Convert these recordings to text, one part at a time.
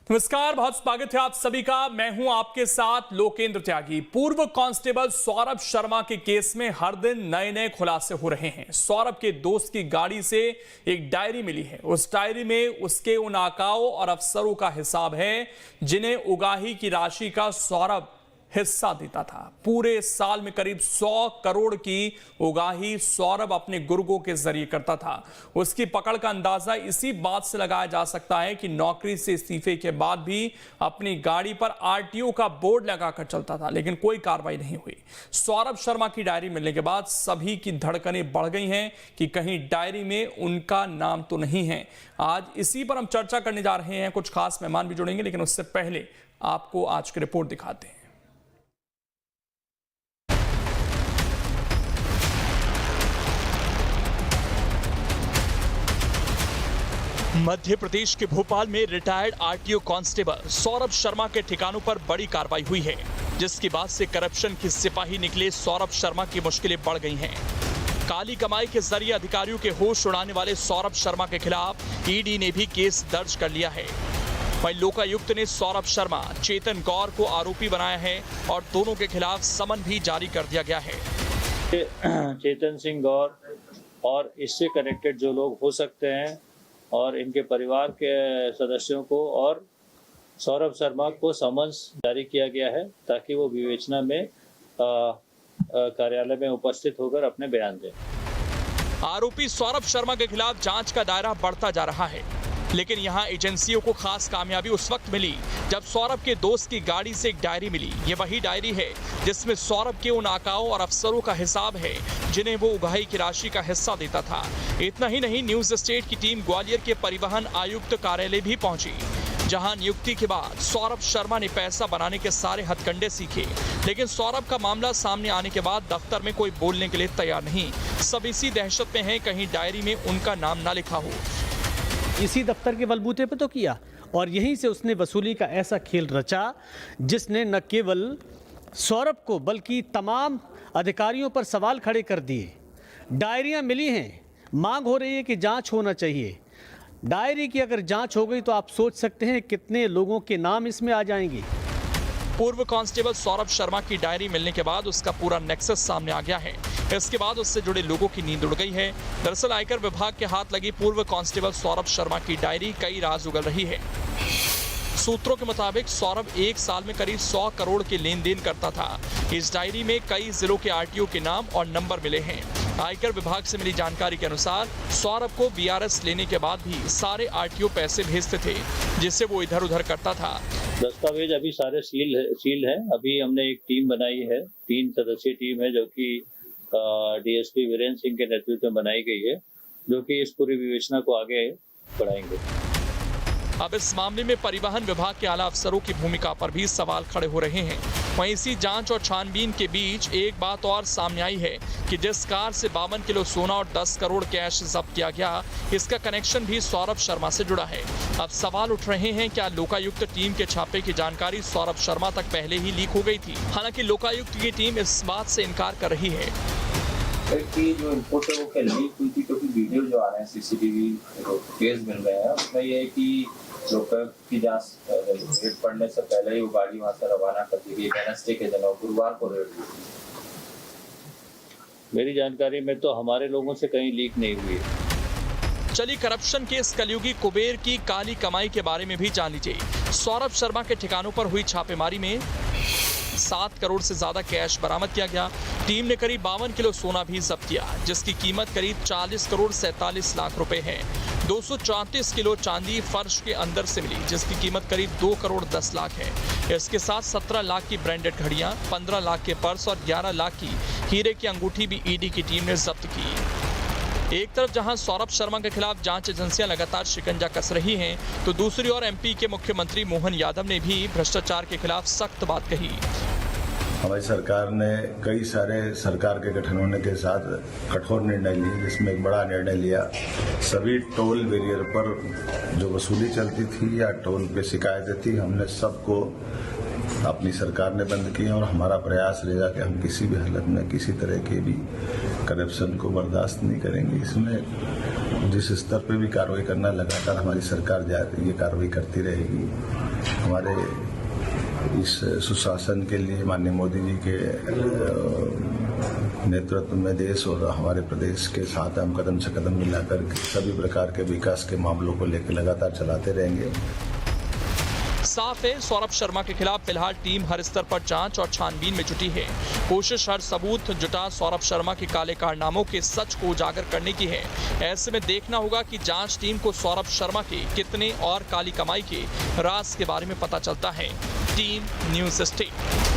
नमस्कार, बहुत स्वागत है आप सभी का। मैं हूं आपके साथ लोकेंद्र त्यागी। पूर्व कांस्टेबल सौरभ शर्मा के केस में हर दिन नए नए खुलासे हो रहे हैं। सौरभ के दोस्त की गाड़ी से एक डायरी मिली है। उस डायरी में उसके उन आकाओं और अफसरों का हिसाब है जिन्हें उगाही की राशि का सौरभ हिस्सा देता था। पूरे साल में करीब 100 करोड़ की उगाही सौरभ अपने गुर्गों के जरिए करता था। उसकी पकड़ का अंदाजा इसी बात से लगाया जा सकता है कि नौकरी से इस्तीफे के बाद भी अपनी गाड़ी पर आरटीओ का बोर्ड लगाकर चलता था, लेकिन कोई कार्रवाई नहीं हुई। सौरभ शर्मा की डायरी मिलने के बाद सभी की धड़कनें बढ़ गई हैं कि कहीं डायरी में उनका नाम तो नहीं है। आज इसी पर हम चर्चा करने जा रहे हैं। कुछ खास मेहमान भी जुड़ेंगे, लेकिन उससे पहले आपको आज की रिपोर्ट दिखाते हैं। मध्य प्रदेश के भोपाल में retired RTO constable Saurabh Sharma के ठिकानों पर बड़ी कार्रवाई हुई है, जिसके बाद से करप्शन की सिपाही निकले सौरभ शर्मा की मुश्किलें बढ़ गई हैं। काली कमाई के जरिए अधिकारियों के होश उड़ाने वाले सौरभ शर्मा के खिलाफ ईडी ने भी केस दर्ज कर लिया है। वहीं लोकायुक्त ने सौरभ शर्मा, चेतन गौर को आरोपी बनाया है और दोनों के खिलाफ समन भी जारी कर दिया गया है। चेतन सिंह गौर और इससे कनेक्टेड जो लोग हो सकते हैं और इनके परिवार के सदस्यों को और सौरभ शर्मा को समन्स जारी किया गया है ताकि वो विवेचना में कार्यालय में उपस्थित होकर अपने बयान दें। आरोपी सौरभ शर्मा के खिलाफ जांच का दायरा बढ़ता जा रहा है, लेकिन यहां एजेंसियों को खास कामयाबी उस वक्त मिली जब सौरभ के दोस्त की गाड़ी से एक डायरी मिली। ये वही डायरी है जिसमें सौरभ के उन आकाओं और अफसरों का हिसाब है जिन्हें वो उगाही की राशि का हिस्सा देता था। इतना ही नहीं, न्यूज स्टेट की टीम ग्वालियर के परिवहन आयुक्त कार्यालय भी पहुंची, जहां नियुक्ति के बाद सौरभ शर्मा ने पैसा बनाने के सारे हथकंडे सीखे। लेकिन सौरभ का मामला सामने आने के बाद दफ्तर में कोई बोलने के लिए तैयार नहीं। सब इसी दहशत में है कहीं डायरी में उनका नाम ना लिखा हो। इसी दफ्तर के बलबूते पे तो किया और यहीं से उसने वसूली का ऐसा खेल रचा जिसने न केवल सौरभ को बल्कि तमाम अधिकारियों पर सवाल खड़े कर दिए। डायरियां मिली हैं, मांग हो रही है कि जांच होना चाहिए। डायरी की अगर जांच हो गई तो आप सोच सकते हैं कितने लोगों के नाम इसमें आ जाएंगे। पूर्व कांस्टेबल सौरभ शर्मा की डायरी मिलने के बाद उसका पूरा नेक्सस सामने आ गया है। इसके बाद उससे जुड़े लोगों की नींद उड़ गई है। दरअसल आयकर विभाग के हाथ लगी पूर्व कांस्टेबल सौरभ शर्मा की डायरी कई राज उगल रही है। सूत्रों के मुताबिक सौरभ एक साल में करीब 100 करोड़ के लेन देन करता था। इस डायरी में कई जिलों के आरटीओ के नाम और नंबर मिले हैं। आयकर विभाग से मिली जानकारी के अनुसार सौरभ को बीआरएस लेने के बाद भी सारे आरटीओ पैसे भेजते थे, जिससे वो इधर उधर करता था। दस्तावेज अभी सारे सील है। अभी हमने एक टीम बनाई है, 3 सदस्यीय टीम है जो कि डीएसपी वीरेंद्र सिंह के नेतृत्व में बनाई गई है, जो कि इस पूरी विवेचना को आगे बढ़ाएंगे। अब इस मामले में परिवहन विभाग के आला अफसरों की भूमिका पर भी सवाल खड़े हो रहे हैं। वहीं इसी जांच और छानबीन के बीच एक बात और सामने आई है कि जिस कार से 52 किलो सोना और 10 करोड़ कैश जब्त किया गया, इसका कनेक्शन भी सौरभ शर्मा से जुड़ा है। अब सवाल उठ रहे हैं, क्या लोकायुक्त टीम के छापे की जानकारी सौरभ शर्मा तक पहले ही लीक हो गई थी? हालांकि लोकायुक्त की टीम इस बात से इनकार कर रही है कि जो इनपुट है वो क्या लीक हुई थी, क्योंकि वीडियो जो आ रहे हैं सीसीटीवी केस मिल रहे हैं उसमें ये है कि लोकायुक्त की जांच रेड पड़ने से पहले ही वो गाड़ी वहां से रवाना कर दी गई। वेडनेसडे के दिन गुरुवार को रेड हुई। मेरी जानकारी में तो हमारे लोगों से कहीं लीक नहीं हुई। चलिए करप्शन के इस कलयुगी कुबेर की काली कमाई के बारे में भी जान लीजिए। सौरभ शर्मा के ठिकानों पर हुई छापेमारी में 7 करोड़ से ज्यादा कैश बरामद किया गया। टीम ने करीब 52 किलो सोना भी जब्त किया, जिसकी कीमत करीब 40 करोड़ 47 लाख रुपए है। 234 किलो चांदी फर्श के अंदर से मिली, जिसकी कीमत करीब 2 करोड़ 10 लाख है। इसके साथ 17 लाख की ब्रांडेड घड़ियां, 15 लाख के पर्स और 11 लाख की हीरे की अंगूठी भी ईडी की टीम ने जब्त की। एक तरफ जहां सौरभ शर्मा के खिलाफ जांच एजेंसियां लगातार शिकंजा कस रही हैं, तो दूसरी ओर एमपी के मुख्यमंत्री मोहन यादव ने भी भ्रष्टाचार के खिलाफ सख्त बात कही। हमारी सरकार ने कई सारे सरकार के गठन होने के साथ कठोर निर्णय लिए, जिसमें एक बड़ा निर्णय लिया, सभी टोल बैरियर पर जो वसूली चलती थी या टोल पे शिकायतें थी, हमने सबको अपनी सरकार ने बंद किए और हमारा प्रयास रहेगा कि हम किसी भी हालत में किसी तरह के भी करप्शन को बर्दाश्त नहीं करेंगे। इसमें जिस स्तर पे भी कार्रवाई करना लगातार हमारी सरकार ये कार्रवाई करती रहेगी। हमारे इस सुशासन के लिए माननीय मोदी जी के नेतृत्व में देश और हमारे प्रदेश के साथ हम कदम से कदम मिलाकर सभी प्रकार के विकास के मामलों को लेकर लगातार चलाते रहेंगे। साफ है, सौरभ शर्मा के खिलाफ फिलहाल टीम हर स्तर पर जांच और छानबीन में जुटी है। कोशिश हर सबूत जुटा सौरभ शर्मा के काले कारनामों के सच को उजागर करने की है। ऐसे में देखना होगा कि जांच टीम को सौरभ शर्मा के कितने और काली कमाई के राज के बारे में पता चलता है। Team news state.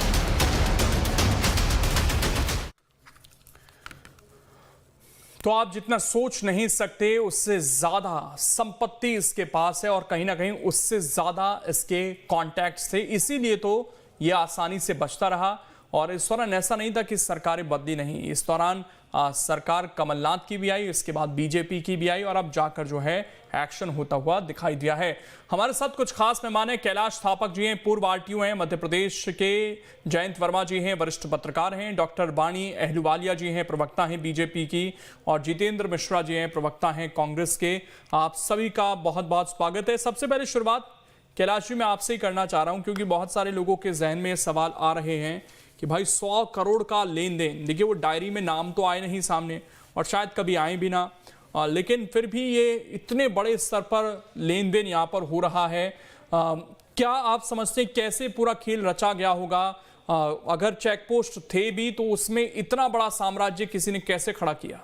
तो आप जितना सोच नहीं सकते उससे ज्यादा संपत्ति इसके पास है और कहीं ना कहीं उससे ज्यादा इसके कॉन्टैक्ट्स थे, इसीलिए तो ये आसानी से बचता रहा। और इस दौरान ऐसा नहीं था कि सरकारें बदली नहीं, इस दौरान सरकार कमलनाथ की भी आई, इसके बाद बीजेपी की भी आई और अब जाकर जो है एक्शन होता हुआ दिखाई दिया है। हमारे साथ कुछ खास मेहमान हैं। कैलाश थापक जी हैं, पूर्व आरटीओ हैं मध्य प्रदेश के। जयंत वर्मा जी हैं, वरिष्ठ पत्रकार हैं। डॉक्टर बानी अहलूवालिया जी हैं, प्रवक्ता हैं बीजेपी की। और जितेंद्र मिश्रा जी हैं, प्रवक्ता हैं कांग्रेस के। आप सभी का बहुत बहुत स्वागत है। सबसे पहले शुरुआत कैलाश जी मैं आपसे ही करना चाह रहा हूं, क्योंकि बहुत सारे लोगों के जहन में सवाल आ रहे हैं कि भाई 100 करोड़ का लेन देन, देखिए वो डायरी में नाम तो आए नहीं सामने और शायद कभी आए भी ना, लेकिन फिर भी ये इतने बड़े स्तर पर लेन देन यहाँ पर हो रहा है। क्या आप समझते हैं कैसे पूरा खेल रचा गया होगा? अगर चेक पोस्ट थे भी तो उसमें इतना बड़ा साम्राज्य किसी ने कैसे खड़ा किया?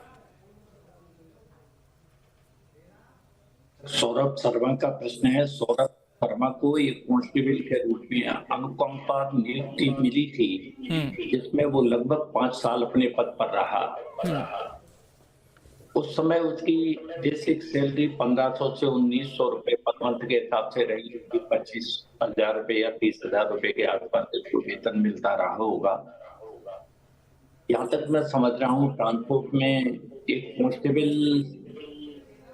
सौरभ शर्मा का प्रश्न है। सौरभ शर्मा को एक कांस्टेबल के रूप में अनुकंपा नियुक्ति मिली थी, जिसमें वो लगभग 5 साल अपने पद पर रहा। उस समय उसकी बेसिक सैलरी 1500 से 1900 रुपए पर मंथ के हिसाब से रही। 25,000 रुपए या 30,000 रुपए के आसपास उसको वेतन मिलता रहा होगा। यहाँ तक मैं समझ रहा हूँ ट्रांसपोर्ट में एक कांस्टेबल,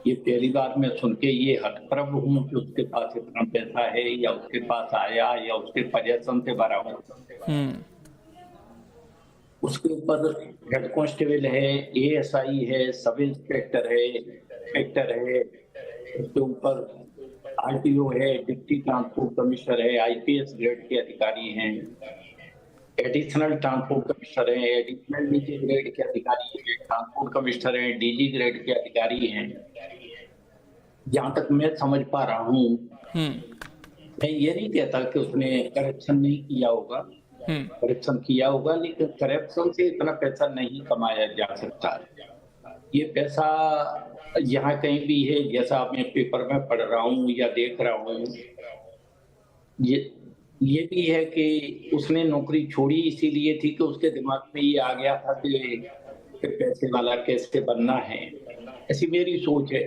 ये पहली बार मैं सुन के ये हतप्रभ हूँ कि उसके पास इतना पैसा है या उसके पास आया या उसके पजेशन से भरा हुआ। उसके ऊपर हेड कांस्टेबल है, एएसआई है, सब इंस्पेक्टर है, इंस्पेक्टर है, उसके ऊपर आरटीओ है, डिप्टी ट्रांसपोर्ट कमिश्नर है, आईपीएस ग्रेड के अधिकारी हैं, एडिशनल ट्रांसपोर्ट कमिश्नर हैं, एडिशनल डीजी ग्रेड के अधिकारी हैं, ट्रांसपोर्ट कमिश्नर हैं, डीजी ग्रेड के अधिकारी हैं। जहाँ तक मैं समझ पा रहा हूँ, मैं ये नहीं कहता कि उसने करप्शन नहीं किया होगा, करप्शन किया होगा, लेकिन करप्शन से इतना पैसा नहीं कमाया जा सकता। ये पैसा यहाँ कहीं भी है, जैसा मैं पेपर में पढ़ रहा हूँ या देख रहा हूँ, ये भी है कि उसने नौकरी छोड़ी इसीलिए थी कि उसके दिमाग में ये आ गया था कि पैसे वाला कैसे बनना है, ऐसी मेरी सोच है।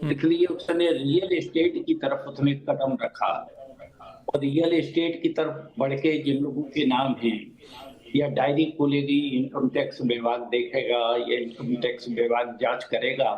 इसलिए उसने रियल एस्टेट की तरफ उसने कदम रखा और रियल एस्टेट की तरफ बढ़ के जिन लोगों के नाम हैं, या डायरी खोलेगी, इनकम टैक्स विभाग देखेगा या इनकम टैक्स विभाग जांच करेगा।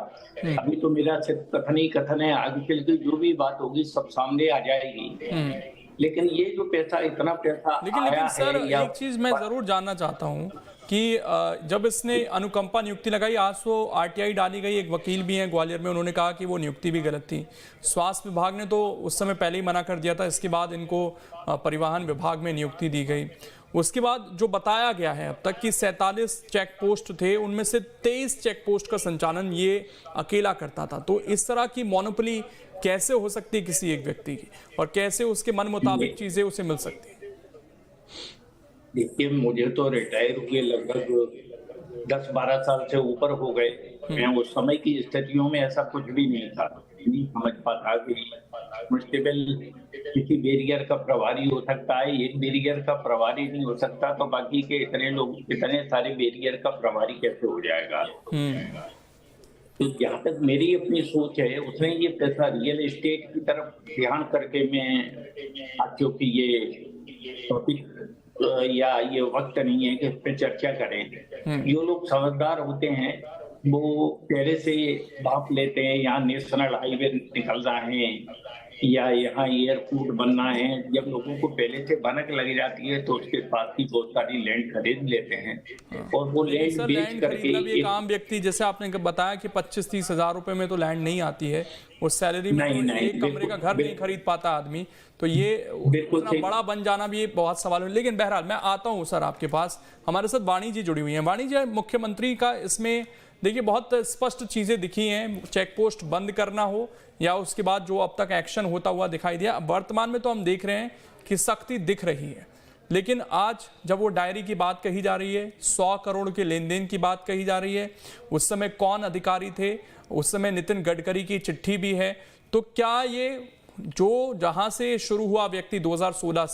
अभी तो मेरा सिर्फ कथन ही कथन है, आगे चल के जो भी बात होगी सब सामने आ जाएगी। लेकिन ये जो पैसा, इतना पैसा लेकिन सर एक चीज मैं जरूर जानना चाहता हूँ कि जब इसने अनुकंपा नियुक्ति लगाई, आज तो आरटीआई डाली गई, एक वकील भी हैं ग्वालियर में, उन्होंने कहा कि वो नियुक्ति भी गलत थी। स्वास्थ्य विभाग ने तो उस समय पहले ही मना कर दिया था, इसके बाद इनको परिवहन विभाग में नियुक्ति दी गई। उसके बाद जो बताया गया है अब तक कि 47 चेक पोस्ट थे, उनमें से 23 चेक पोस्ट का संचालन ये अकेला करता था। तो इस तरह की मोनोपोली कैसे हो सकती है किसी एक व्यक्ति की, और कैसे उसके मन मुताबिक चीजें उसे मिल सकती है? देखिए, मुझे तो रिटायर हुए लगभग 10-12 साल से ऊपर हो गए। मैं उस समय की स्थितियों में ऐसा कुछ भी नहीं था, नहीं समझ पाता कि कांस्टेबल किसी बैरियर का प्रभारी हो सकता है, एक बैरियर का प्रभारी नहीं हो सकता, तो बाकी के इतने लोग, इतने सारे बैरियर का प्रभारी कैसे हो जाएगा? तो जहाँ तक मेरी अपनी सोच है, उसने ये पैसा रियल एस्टेट की तरफ ध्यान करके, मैं क्योंकि ये टॉपिक या ये वक्त नहीं है कि इस पे चर्चा करें। जो लोग समझदार होते हैं वो पहले से भाप लेते हैं, यहाँ नेशनल हाईवे निकल रहा है या यहाँ एयरपोर्ट बनना है, जब लोगों को पहले से भनक लग जाती है तो उसके पास ही बहुत सारी लैंड खरीद लेते हैं और वो लैंड सर बेच लैंड करके खरीदना भी एक आम व्यक्ति, जैसे आपने बताया कि 25-30 हजार रुपए में तो लैंड नहीं आती है, उस सैलरी में नहीं, तो नहीं, एक कमरे का घर नहीं खरीद पाता आदमी, तो ये बिल्कुल इतना बड़ा बन जाना भी बहुत सवाल है। लेकिन बहरहाल मैं आता हूँ सर आपके पास, हमारे साथ वाणी जी जुड़ी हुई हैं। वाणी जी, मुख्यमंत्री का इसमें देखिए बहुत स्पष्ट चीजें दिखी हैं, चेक पोस्ट बंद करना हो या उसके बाद जो अब तक एक्शन होता हुआ दिखाई दिया, वर्तमान में तो हम देख रहे हैं कि सख्ती दिख रही है, लेकिन आज जब वो डायरी की बात कही जा रही है, 100 करोड़ के लेन देन की बात कही जा रही है, उस समय कौन अधिकारी थे, उस समय नितिन गडकरी की चिट्ठी भी है, तो क्या ये जो जहां से शुरू हुआ व्यक्ति 2016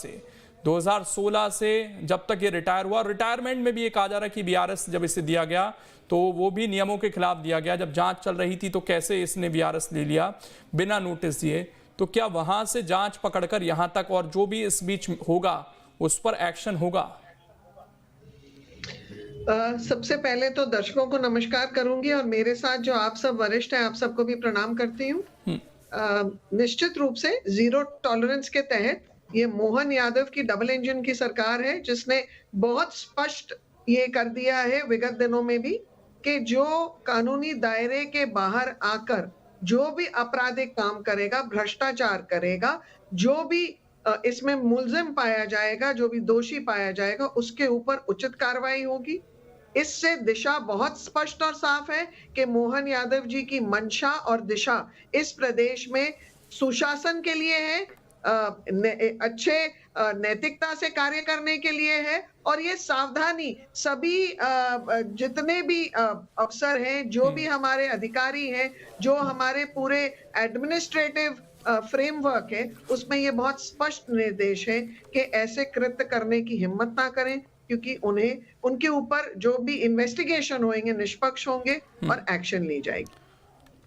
से जब तक ये रिटायर हुआ, रिटायरमेंट में भी ये कहा जा रहा है कि बीआरएस जब इसे दिया गया तो वो भी नियमों के खिलाफ दिया गया, जब जांच चल रही थी तो कैसे इसने बीआरएस ले लिया बिना नोटिस दिए, तो क्या वहां से जांच पकड़कर यहां तक और जो भी इस बीच होगा उस पर एक्शन होगा? सबसे पहले तो दर्शकों को नमस्कार करूंगी और मेरे साथ जो आप सब वरिष्ठ हैं आप सबको भी प्रणाम करती हूँ। निश्चित रूप से जीरो टॉलरेंस के तहत ये मोहन यादव की डबल इंजन की सरकार है, जिसने बहुत स्पष्ट ये कर दिया है विगत दिनों में भी कि जो कानूनी दायरे के बाहर आकर जो भी आपराधिक काम करेगा, भ्रष्टाचार करेगा, जो भी इसमें मुलजिम पाया जाएगा, जो भी दोषी पाया जाएगा, उसके ऊपर उचित कार्रवाई होगी। इससे दिशा बहुत स्पष्ट और साफ है कि मोहन यादव जी की मंशा और दिशा इस प्रदेश में सुशासन के लिए है, अच्छे नैतिकता से कार्य करने के लिए है, और ये सावधानी सभी जितने भी अफसर हैं, जो भी हमारे अधिकारी हैं, जो हमारे पूरे एडमिनिस्ट्रेटिव फ्रेमवर्क है, उसमें ये बहुत स्पष्ट निर्देश है कि ऐसे कृत्य करने की हिम्मत ना करें, क्योंकि उन्हें उनके ऊपर जो भी इन्वेस्टिगेशन होंगे निष्पक्ष होंगे और एक्शन ली जाएगी।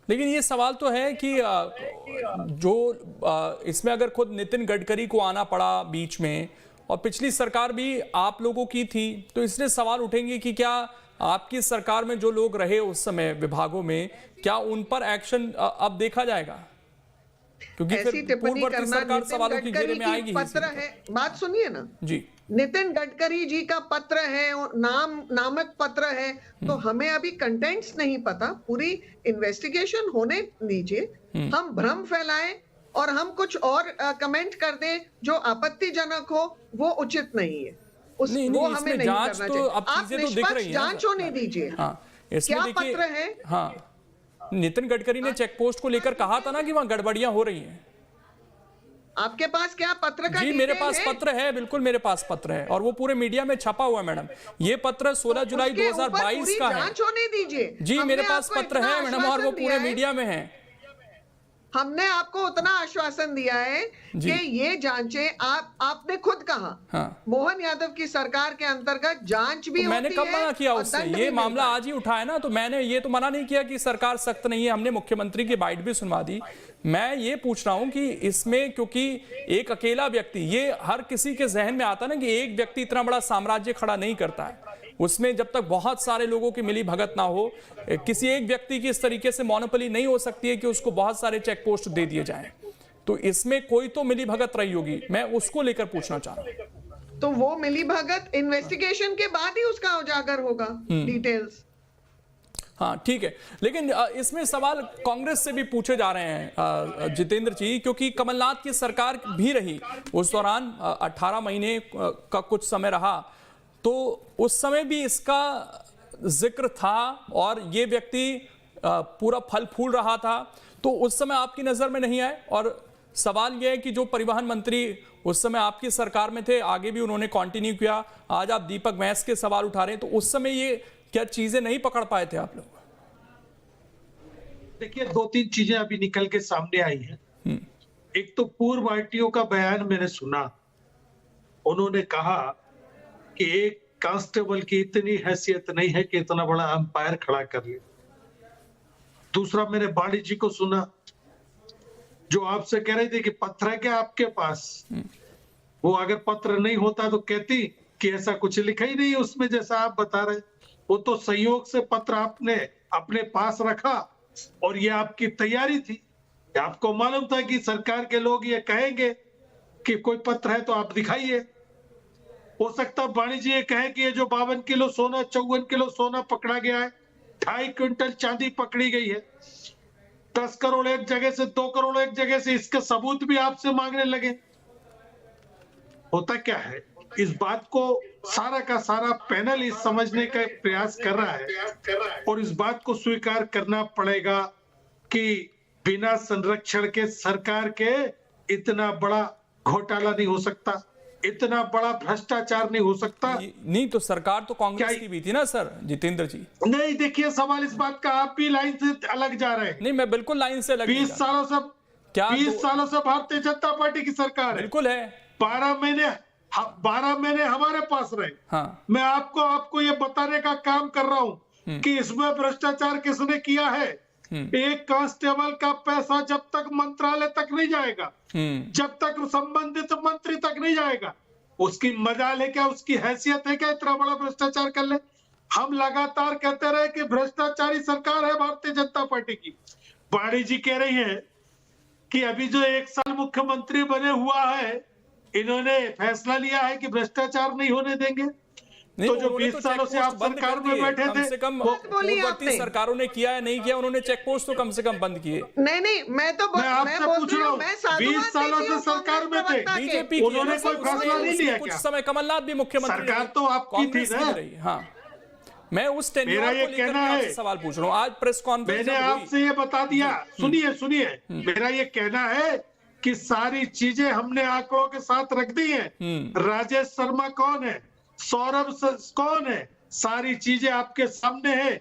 लेकिन ये सवाल तो है कि जो इसमें अगर खुद नितिन गडकरी को आना पड़ा बीच में और पिछली सरकार भी आप लोगों की थी, तो इसलिए सवाल उठेंगे कि क्या आपकी सरकार में जो लोग रहे उस समय विभागों में, क्या उन पर एक्शन अब देखा जाएगा? क्योंकि फिर पूर्ववर्ती सरकार सवालों की घेरे में आएगी। पत्र है, बात सुनिए ना जी, नितिन गडकरी जी का पत्र है, नामक पत्र है, तो हमें अभी कंटेंट्स नहीं पता, पूरी इन्वेस्टिगेशन होने दीजिए। हम भ्रम फैलाएं और हम कुछ और कमेंट कर दें जो आपत्तिजनक हो, वो उचित नहीं है। वो हमें नहीं करना चाहिए। आप निष्पक्ष जांच होने दीजिए। क्या पत्र है? हाँ, नितिन गडकरी ने चेक पोस्ट को लेकर कहा था ना कि वहां गड़बड़ियां हो रही हैं। आपके पास क्या पत्र का जी मेरे पास पत्र है, बिल्कुल मेरे पास पत्र है और वो पूरे मीडिया में छपा हुआ है मैडम। ये पत्र 16 जुलाई 2022 का है। जांच होने दीजिए। जी मेरे पास पत्र है मैडम और वो पूरे मीडिया में है। हमने आपको उतना आश्वासन दिया है कि ये जांचें आपने खुद कहा। हाँ। मोहन यादव की सरकार के अंतर्गत जांच भी तो मैंने कब मना किया उससे? ये मामला आज ही उठाया ना, तो मैंने ये तो मना नहीं किया कि सरकार सख्त नहीं है। हमने मुख्यमंत्री की बाइट भी सुनवा दी। मैं ये पूछ रहा हूं कि इसमें क्योंकि एक अकेला व्यक्ति, ये हर किसी के जहन में आता ना कि एक व्यक्ति इतना बड़ा साम्राज्य खड़ा नहीं करता है, उसमें जब तक बहुत सारे लोगों की मिली भगत ना हो, किसी एक व्यक्ति की इस तरीके से मोनोपोली नहीं हो सकती है कि उसको बहुत सारे चेक पोस्ट दे दिए जाएं। तो इसमें कोई तो मिली भगत रही होगी, मैं उसको लेकर पूछना चाह रहा हूं। तो वो मिली भगत इन्वेस्टिगेशन के बाद ही उसका उजागर होगा, डिटेल्स। हाँ ठीक है, लेकिन इसमें सवाल कांग्रेस से भी पूछे जा रहे हैं जितेंद्र जी, क्योंकि कमलनाथ की सरकार भी रही उस दौरान 18 महीने का कुछ समय रहा, तो उस समय भी इसका जिक्र था और ये व्यक्ति पूरा फल फूल रहा था, तो उस समय आपकी नजर में नहीं आए। और सवाल यह है कि जो परिवहन मंत्री उस समय आपकी सरकार में थे, आगे भी उन्होंने कंटिन्यू किया, आज आप दीपक महस के सवाल उठा रहे हैं, तो उस समय ये क्या चीजें नहीं पकड़ पाए थे आप लोग? देखिए 2-3 चीजें अभी निकल के सामने आई हैं। एक तो पूर्व आरटीओ का बयान मैंने सुना, उन्होंने कहा कि एक कांस्टेबल की इतनी हैसियत नहीं है कि इतना बड़ा अंपायर खड़ा कर ले। दूसरा मैंने वाणी जी को सुना जो आपसे कह रहे थे कि पत्र है क्या आपके पास, वो अगर पत्र नहीं होता तो कहती कि ऐसा कुछ लिखा ही नहीं उसमें जैसा आप बता रहे। वो तो संयोग से पत्र आपने अपने पास रखा और ये आपकी तैयारी थी आपको मालूम था कि सरकार के लोग ये कहेंगे कि कोई पत्र है तो आप दिखाइए। हो सकता है वाणी जी ये कहें कि ये जो 52 किलो सोना 54 किलो सोना पकड़ा गया है, 2.5 क्विंटल चांदी पकड़ी गई है, 10 करोड़ एक जगह से, 2 करोड़ एक जगह से, इसके सबूत भी आपसे मांगने लगे। होता क्या है, इस बात को सारा का सारा पैनल इस समझने का प्रयास कर रहा है और इस बात को स्वीकार करना पड़ेगा कि बिना संरक्षण के सरकार के इतना बड़ा घोटाला नहीं हो सकता, इतना बड़ा भ्रष्टाचार नहीं हो सकता। नहीं तो सरकार तो कांग्रेस की भी थी ना सर जितेंद्र जी। नहीं, देखिए सवाल इस बात का, आप भी लाइन से अलग जा रहे हैं। नहीं, मैं बिल्कुल लाइन से अलग 20 सालों से क्या 20 सालों से भारतीय जनता पार्टी की सरकार है। बिल्कुल है। 12 महीने हमारे पास रहे। हाँ। मैं आपको ये बताने का काम कर रहा हूं कि इसमें भ्रष्टाचार किसने किया है। एक कांस्टेबल का पैसा जब तक मंत्रालय तक नहीं जाएगा, जब तक संबंधित मंत्री तक नहीं जाएगा, उसकी मजाल है क्या, उसकी हैसियत है क्या इतना बड़ा भ्रष्टाचार कर ले। हम लगातार कहते रहे कि भ्रष्टाचारी सरकार है भारतीय जनता पार्टी की। वाणी जी कह रही है कि अभी जो 1 साल मुख्यमंत्री बने हुआ है, इन्होंने फैसला लिया है कि भ्रष्टाचार नहीं होने देंगे। तो जो 20 सालों से आप सरकार में बैठे थे, कम से कम पूर्ववर्ती सरकारों ने किया है नहीं किया, उन्होंने चेक पोस्ट तो कम से कम बंद किए। नहीं, मैं आपसे पूछ रहा हूँ, 20 सालों से सरकार में थे, बीजेपी उन्होंने कोई फैसला नहीं लिया क्या? कुछ समय कमलनाथ भी मुख्यमंत्री, सरकार तो आपकी थी ना। हाँ, मैं उस टेन्योर को लेकर आपसे सवाल पूछ रहा हूँ। आज प्रेस कॉन्फ्रेंस मैंने आपसे ये बता दिया, सुनिए, मेरा ये कहना है कि सारी चीजें हमने आंकड़ों के साथ रख दी हैं। राजेश शर्मा कौन है, सौरभ कौन है, सारी चीजें आपके सामने है।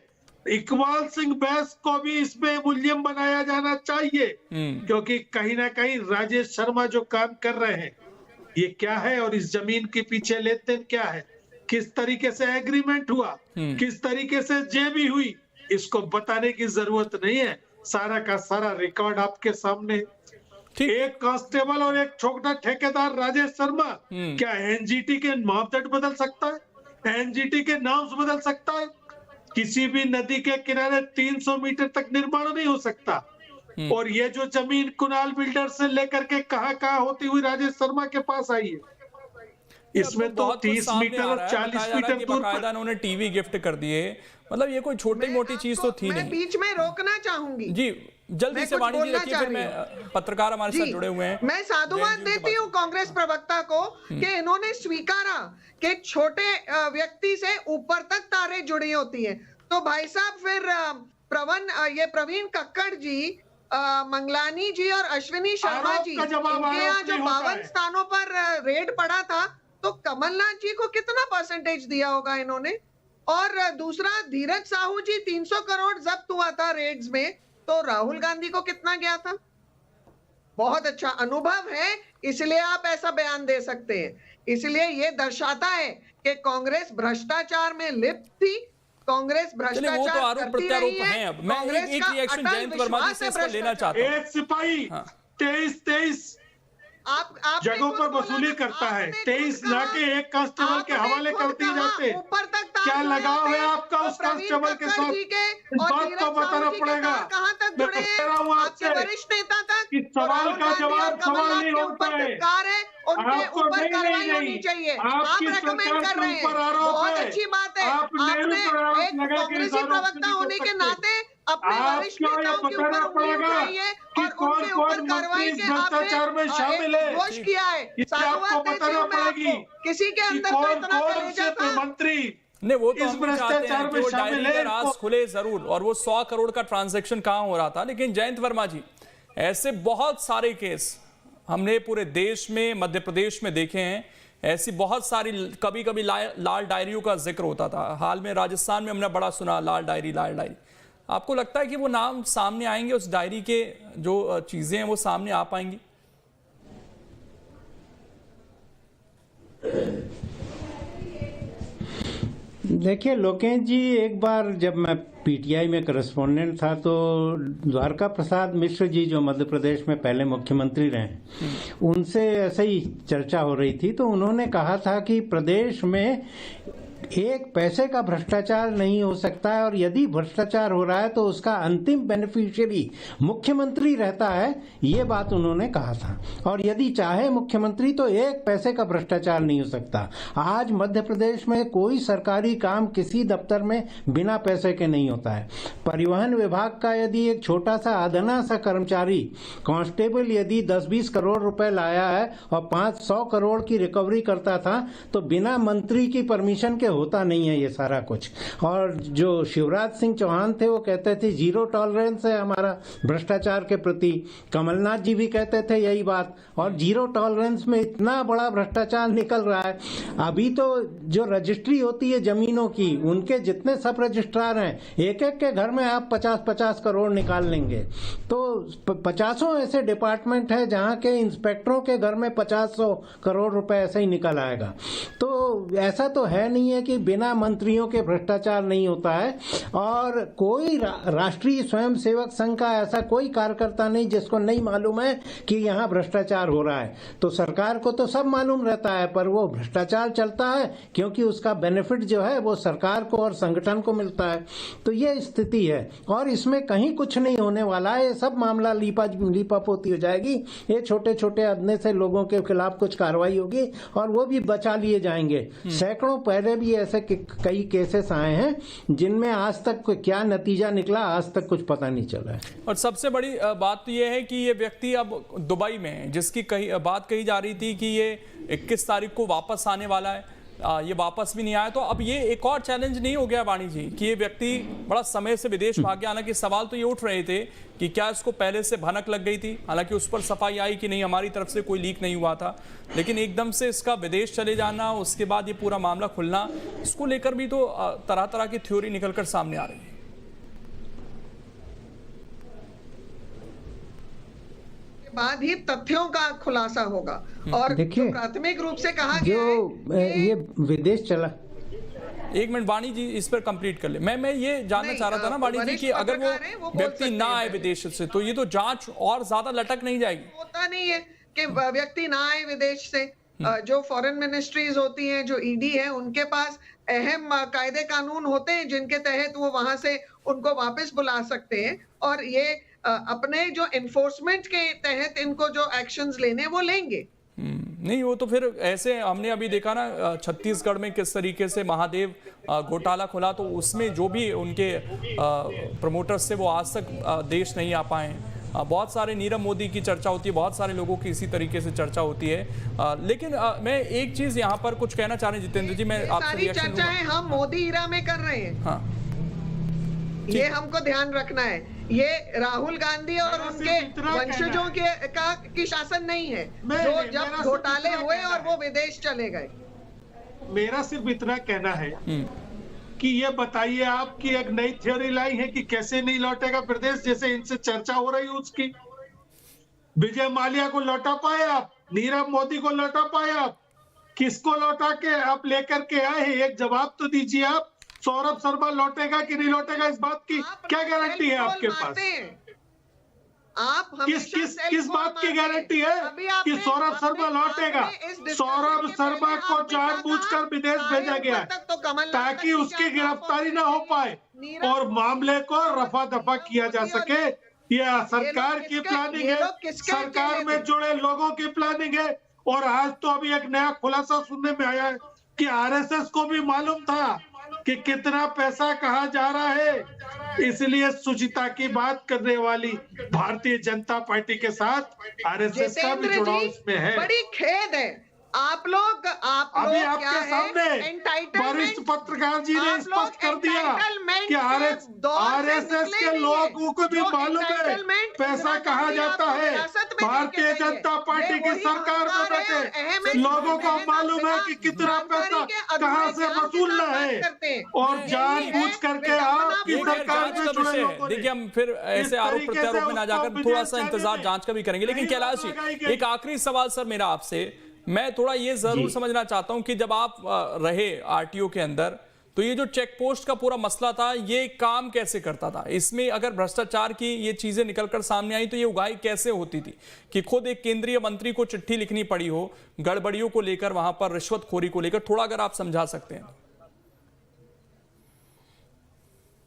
इकबाल सिंह बैस को भी इसमें मुलजिम बनाया जाना चाहिए, क्योंकि कहीं ना कहीं राजेश शर्मा जो काम कर रहे हैं ये क्या है और इस जमीन के पीछे लेन देन क्या है, किस तरीके से एग्रीमेंट हुआ, किस तरीके से जेबी हुई, इसको बताने की जरूरत नहीं है। सारा का सारा रिकॉर्ड आपके सामने। एक कांस्टेबल और एक छोटा ठेकेदार राजेश शर्मा क्या एनजीटी के मापदंड बदल सकता है, एनजीटी के नाम्स बदल सकता है? किसी भी नदी के किनारे 300 मीटर तक निर्माण नहीं हो सकता। और ये जो जमीन कुणाल बिल्डर से लेकर के कहां होती हुई राजेश शर्मा के पास आई है, इसमें तो 30 मीटर और 40 मीटर दूर पर उन्होंने टीवी गिफ्ट कर दिए। मतलब ये कोई छोटी मोटी चीज तो थी नहीं। मैं बीच में रोकना चाहूंगी जी, जल्दी से वाणी जी रखिए, फिर मैं पत्रकार हमारे साथ जुड़े हुए हैं। मैं साधुवाद देती हूँ कांग्रेस प्रवक्ता को कि इन्होंने स्वीकारा कि छोटे व्यक्ति से ऊपर तक तारे जुड़ी होती हैं। तो भाई साहब फिर प्रवीण कक्कड़ जी, मंगलानी जी और अश्विनी शर्मा जी, इनके यहाँ जो 52 स्थानों पर रेड पड़ा था, तो कमलनाथ जी को कितना परसेंटेज दिया होगा इन्होंने? और दूसरा, धीरज साहू जी 300 करोड़ जब्त हुआ था रेड्स में, तो राहुल गांधी को कितना गया था? बहुत अच्छा अनुभव है, इसलिए आप ऐसा बयान दे सकते हैं। इसलिए ये दर्शाता है कि कांग्रेस भ्रष्टाचार में लिप्त थी, कांग्रेस भ्रष्टाचार करती रही है। अब मैं एक रिएक्शन जयंत वर्मा जी से इसका लेना चाहता हूं। एक सिपाही 23 जगहों पर वसूली करता है, 23 नाके एक कांस्टेबल के हवाले कर दिए जाते। क्या लगाव है आपका उस कांस्टेबल के साथ? इस बात को बताना पड़ेगा। मैं कह रहा हूँ आपसे कि सवाल का जवाब सवाल नहीं होता है। आपको नहीं, आपकी सरकार के ऊपर आरोप है। अच्छी बात है, आपने एक कांग्रेसी प्रवक्ता होने के नाते अपने वरिष्ठ नेताओं के ऊपर उंगली उठाइए और उनके ऊपर कार्रवाई के भ्रष्टाचार में शामिल है, दोष किया है। आपको बताना पड़ेगी किसी के अंदर तो इतना कलेजा था। मंत्री नहीं, वो तो इस भ्रष्टाचार में शामिल है, राज खुले जरूर, और वो 100 करोड़ का ट्रांजैक्शन कहां हो रहा था। लेकिन जयंत वर्मा जी, ऐसे बहुत सारे केस हमने पूरे देश में, मध्य प्रदेश में देखे हैं। ऐसी बहुत सारी, कभी कभी लाल डायरियों का जिक्र होता था। हाल में राजस्थान में हमने बड़ा सुना, लाल डायरी। आपको लगता है कि वो नाम सामने आएंगे, उस डायरी के जो चीजें हैं वो सामने आ पाएंगी? देखिए लोकेश जी, एक बार जब मैं पीटीआई में करस्पॉन्डेंट था तो द्वारका प्रसाद मिश्र जी, जो मध्य प्रदेश में पहले मुख्यमंत्री रहे, उनसे ऐसे ही चर्चा हो रही थी। तो उन्होंने कहा था कि प्रदेश में एक पैसे का भ्रष्टाचार नहीं हो सकता है, और यदि भ्रष्टाचार हो रहा है तो उसका अंतिम बेनिफिशियरी मुख्यमंत्री रहता है, ये बात उन्होंने कहा था। और यदि चाहे मुख्यमंत्री तो एक पैसे का भ्रष्टाचार नहीं हो सकता। आज मध्य प्रदेश में कोई सरकारी काम किसी दफ्तर में बिना पैसे के नहीं होता है। परिवहन विभाग का यदि एक छोटा सा अदना सा कर्मचारी कांस्टेबल यदि 10-20 करोड़ रुपए लाया है और 500 करोड़ की रिकवरी करता था, तो बिना मंत्री की परमिशन के होता नहीं है ये सारा कुछ। और जो शिवराज सिंह चौहान थे वो कहते थे जीरो टॉलरेंस है हमारा भ्रष्टाचार के प्रति, कमलनाथ जी भी कहते थे यही बात, और जीरो टॉलरेंस में इतना बड़ा भ्रष्टाचार निकल रहा है। अभी तो जो रजिस्ट्री होती है जमीनों की, उनके जितने सब रजिस्ट्रार हैं, एक एक के घर में आप 50-50 करोड़ निकाल लेंगे। तो 50 ऐसे डिपार्टमेंट है जहां के इंस्पेक्टरों के घर में 50 करोड़ रुपए ऐसे ही निकल आएगा। तो ऐसा तो है नहीं है कि बिना मंत्रियों के भ्रष्टाचार नहीं होता है। और कोई राष्ट्रीय स्वयंसेवक संघ का ऐसा कोई कार्यकर्ता नहीं जिसको नहीं मालूम है कि यहाँ भ्रष्टाचार हो रहा है। तो सरकार को तो सब मालूम रहता है, पर वो भ्रष्टाचार चलता है क्योंकि उसका बेनिफिट जो है वो सरकार को और संगठन को मिलता है। तो ये स्थिति है, और इसमें कहीं कुछ नहीं होने वाला है। ये सब मामला लीपापोती हो जाएगी। ये छोटे छोटे अदने से लोगों के खिलाफ कुछ कार्रवाई होगी और वो भी बचा लिए जाएंगे। सैकड़ों पहले भी ऐसे कई केसेस आए हैं जिनमें आज तक क्या नतीजा निकला आज तक कुछ पता नहीं चला है। और सबसे बड़ी बात तो ये है कि ये व्यक्ति अब दुबई में है, जिसकी बात कही जा रही थी कि ये 21 तारीख को वापस आने वाला है, ये वापस भी नहीं आया। तो अब ये एक और चैलेंज नहीं हो गया वाणी जी कि ये व्यक्ति बड़ा समय से विदेश भाग गया? हालांकि सवाल तो ये उठ रहे थे कि क्या इसको पहले से भनक लग गई थी, हालांकि उस पर सफाई आई कि नहीं हमारी तरफ से कोई लीक नहीं हुआ था, लेकिन एकदम से इसका विदेश चले जाना, उसके बाद ये पूरा मामला खुलना, इसको लेकर भी तो तरह तरह की थ्योरी निकलकर सामने आ रही है। बाद ही तथ्यों का खुलासा होगा। और देखिए, प्राथमिक रूप से कहा गया है ये विदेश चला। एक मिनट वाणी जी इस पर कंप्लीट कर ले। मैं ये जानना चाह रहा था ना वाणी जी कि अगर वो व्यक्ति ना आए विदेश से तो ये तो जांच और ज्यादा लटक नहीं जाएगी? होता नहीं है कि व्यक्ति ना आए विदेश से। जो फॉरेन मिनिस्ट्रीज होती हैं, जो ईडी है, उनके पास अहम कायदे कानून होते हैं जिनके तहत वो वहां से उनको वापस बुला सकते हैं, और ये अपने जो एनफोर्समेंट के तहत इनको जो एक्शंस लेने वो लेंगे। नहीं, वो तो फिर ऐसे हमने अभी देखा ना छत्तीसगढ़ में किस तरीके से महादेव घोटाला खुला, तो उसमें जो भी उनके प्रमोटर्स थे वो आज तक देश नहीं आ पाए। बहुत सारे नीरव मोदी की चर्चा होती है, बहुत सारे लोगों की इसी तरीके से चर्चा होती है। लेकिन मैं एक चीज यहाँ पर कुछ कहना चाह रहे हैं जितेंद्र जी, मैं आपसे रिएक्शन चर्चा है हम मोदी इरा में कर रहे हैं। हाँ, ये हमको ध्यान रखना है। ये राहुल गांधी और उनके वंशजों की शासन नहीं है जो जब घोटाले हुए और वो विदेश चले गए। मेरा सिर्फ इतना कहना है कि ये बताइए आप कि एक नई थ्योरी लाई है कि कैसे नहीं लौटेगा प्रदेश, जैसे इनसे चर्चा हो रही है उसकी। विजय माल्या को लौटा पाए आप? नीरव मोदी को लौटा पाए आप? किसको लौटा के आप लेकर के आए हैं? एक जवाब तो दीजिए आप। सौरभ शर्मा लौटेगा कि नहीं लौटेगा, इस बात की क्या गारंटी है आपके पास? आप किस बात की गारंटी है कि सौरभ शर्मा लौटेगा? सौरभ शर्मा को जानबूझकर विदेश भेजा गया ताकि उसकी गिरफ्तारी ना हो पाए और मामले को रफा दफा किया जा सके। यह सरकार की प्लानिंग है, सरकार में जुड़े लोगों की प्लानिंग है। और आज तो अभी एक नया खुलासा सुनने में आया है कि आरएसएस को भी मालूम था कि कितना पैसा कहाँ जा रहा है। इसलिए शुचिता की बात करने वाली भारतीय जनता पार्टी के साथ आरएसएस का भी जुड़ाव इसमें है। बड़ी खेद है आप लोग अभी आपके सामने वरिष्ठ पत्रकार जी ने स्पष्ट कर दिया कि आरएसएस के लोगों को भी मालूम है पैसा कहाँ जाता है। भारतीय जनता पार्टी की सरकार में बैठे लोगों को मालूम है कि कितना पैसा कहाँ से वसूलना है, और जानबूझ करके आपकी सरकार में जुड़े लोगों ने। देखिए, हम फिर ऐसे आरोप प्रत्यारोप में ना जाकर थोड़ा सा इंतजार जांच का भी करेंगे। लेकिन कैलाश जी, एक आखिरी सवाल सर मेरा आपसे, मैं थोड़ा ये जरूर समझना चाहता हूं कि जब आप रहे आरटीओ के अंदर तो ये जो चेक पोस्ट का पूरा मसला था ये काम कैसे करता था? इसमें अगर भ्रष्टाचार की ये चीजें निकलकर सामने आई तो ये उगाही कैसे होती थी कि खुद एक केंद्रीय मंत्री को चिट्ठी लिखनी पड़ी हो गड़बड़ियों को लेकर, वहां पर रिश्वतखोरी को लेकर? थोड़ा अगर आप समझा सकते हैं।